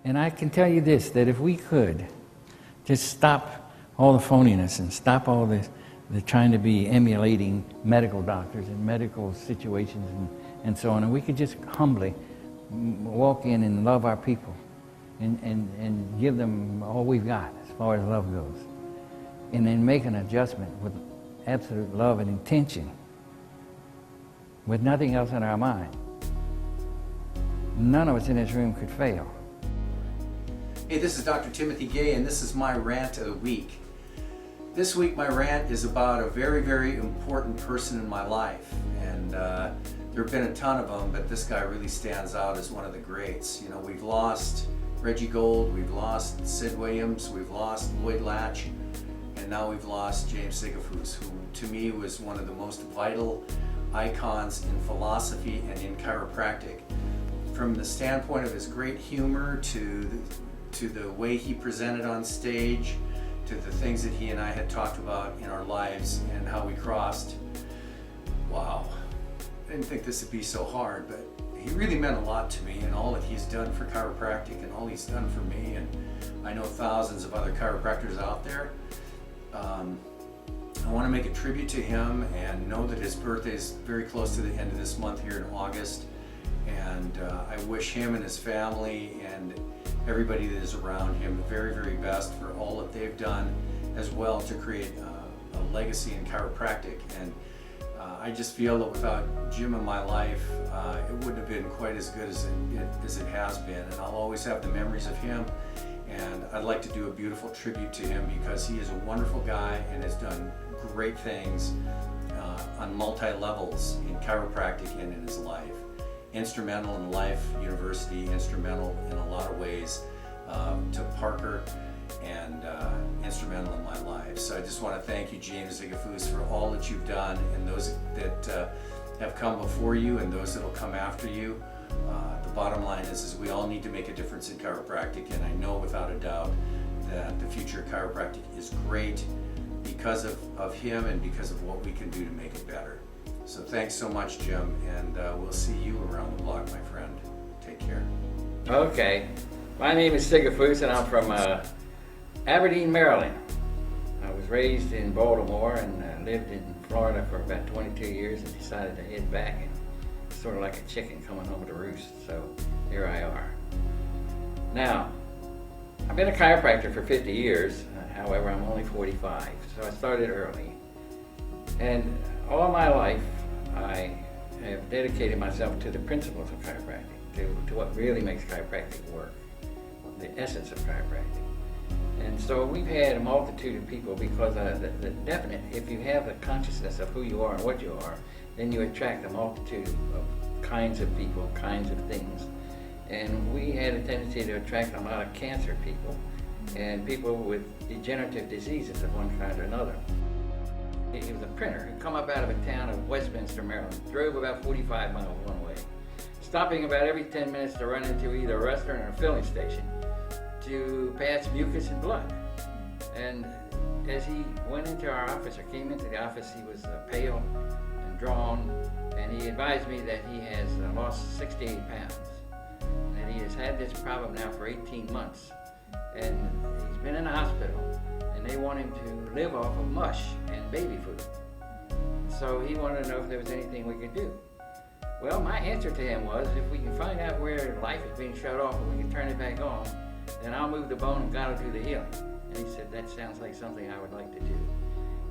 And I can tell you this, that if we could just stop all the phoniness and stop all the trying to be emulating medical doctors and medical situations and so on, and we could just humbly walk in and love our people and give them all we've got as far as love goes, and then make an adjustment with absolute love and intention, with nothing else in our mind, none of us in this room could fail. Hey, this is Dr. Timothy Gay, and this is my rant of the week. This week my rant is about a very, very important person in my life, and there have been a ton of them, but this guy really stands out as one of the greats. You know, we've lost Reggie Gold, we've lost Sid Williams, we've lost Lloyd Latch, and now we've lost James Sigafoose, who to me was one of the most vital icons in philosophy and in chiropractic. From the standpoint of his great humor to the way he presented on stage, to the things that he and I had talked about in our lives and how we crossed. Wow, I didn't think this would be so hard, but he really meant a lot to me, and all that he's done for chiropractic and all he's done for me, and I know thousands of other chiropractors out there. I want to make a tribute to him and know that his birthday is very close to the end of this month here in August, and I wish him and his family and everybody that is around him the very, very best for all that they've done as well to create a legacy in chiropractic. And I just feel that without Jim in my life, it wouldn't have been quite as good as it has been. And I'll always have the memories of him. And I'd like to do a beautiful tribute to him because he is a wonderful guy and has done great things on multi-levels in chiropractic and in his life. Instrumental in life, university, instrumental in a lot of ways to Parker, and instrumental in my life. So I just want to thank you, James Sigafoose, for all that you've done, and those that have come before you and those that will come after you. The bottom line is we all need to make a difference in chiropractic, and I know without a doubt that the future of chiropractic is great because of him and because of what we can do to make it better. So thanks so much, Jim, and we'll see you around the block, my friend. Take care. Okay, my name is Sigafoose, and I'm from Aberdeen, Maryland. I was raised in Baltimore and lived in Florida for about 22 years and decided to head back, and sort of like a chicken coming home to roost, so here I are. Now, I've been a chiropractor for 50 years, however I'm only 45, so I started early. And all my life I have dedicated myself to the principles of chiropractic, to what really makes chiropractic work, the essence of chiropractic. And so we've had a multitude of people because the definite, if you have the consciousness of who you are and what you are, then you attract a multitude of kinds of people, kinds of things. And we had a tendency to attract a lot of cancer people and people with degenerative diseases of one kind or another. He was a printer. He'd come up out of a town of Westminster, Maryland, drove about 45 miles one way, stopping about every 10 minutes to run into either a restaurant or a filling station to pass mucus and blood. And as he went into our office, or came into the office, he was pale and drawn, and he advised me that he has lost 68 pounds, and he has had this problem now for 18 months, and he's been in the hospital, and they want him to live off of mush and baby food. So he wanted to know if there was anything we could do. Well, my answer to him was, if we can find out where life is being shut off and we can turn it back on, then I'll move the bone and God will do the healing. And he said, that sounds like something I would like to do.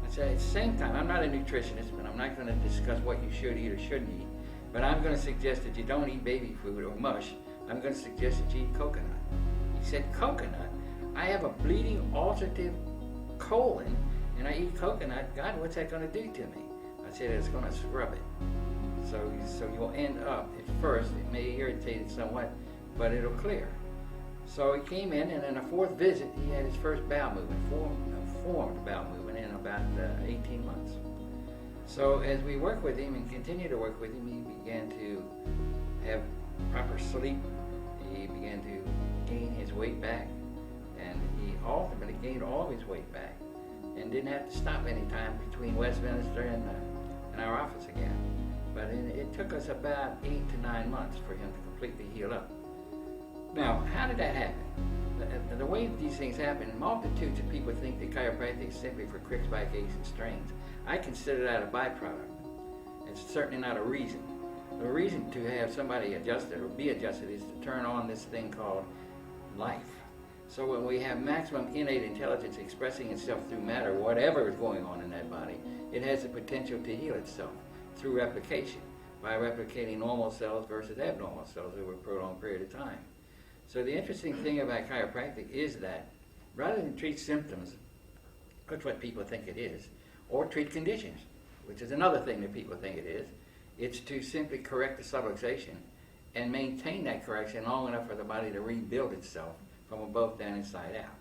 I said, at the same time, I'm not a nutritionist, and I'm not going to discuss what you should eat or shouldn't eat, but I'm going to suggest that you don't eat baby food or mush. I'm going to suggest that you eat coconut. He said, coconut? I have a bleeding ulcerative colon, and I eat coconut. God, what's that going to do to me? I said, it's going to scrub it. So you'll end up, at first, it may irritate it somewhat, but it'll clear. So he came in, and in the fourth visit, he had his first bowel movement, formed bowel movement in about 18 months. So as we work with him and continue to work with him, he began to have proper sleep. He began to gain his weight back, and he ultimately gained all of his weight back and didn't have to stop any time between Westminster and our office again. But it took us about 8 to 9 months for him to completely heal up. Now, how did that happen? The way these things happen, multitudes of people think that chiropractic is simply for cricks, backaches, and strains. I consider that a byproduct. It's certainly not a reason. The reason to have somebody adjusted or be adjusted is to turn on this thing called life. So when we have maximum innate intelligence expressing itself through matter, whatever is going on in that body, it has the potential to heal itself through replication, by replicating normal cells versus abnormal cells over a prolonged period of time. So the interesting thing about chiropractic is that rather than treat symptoms, which what people think it is, or treat conditions, which is another thing that people think it is, it's to simply correct the subluxation and maintain that correction long enough for the body to rebuild itself from above down inside out.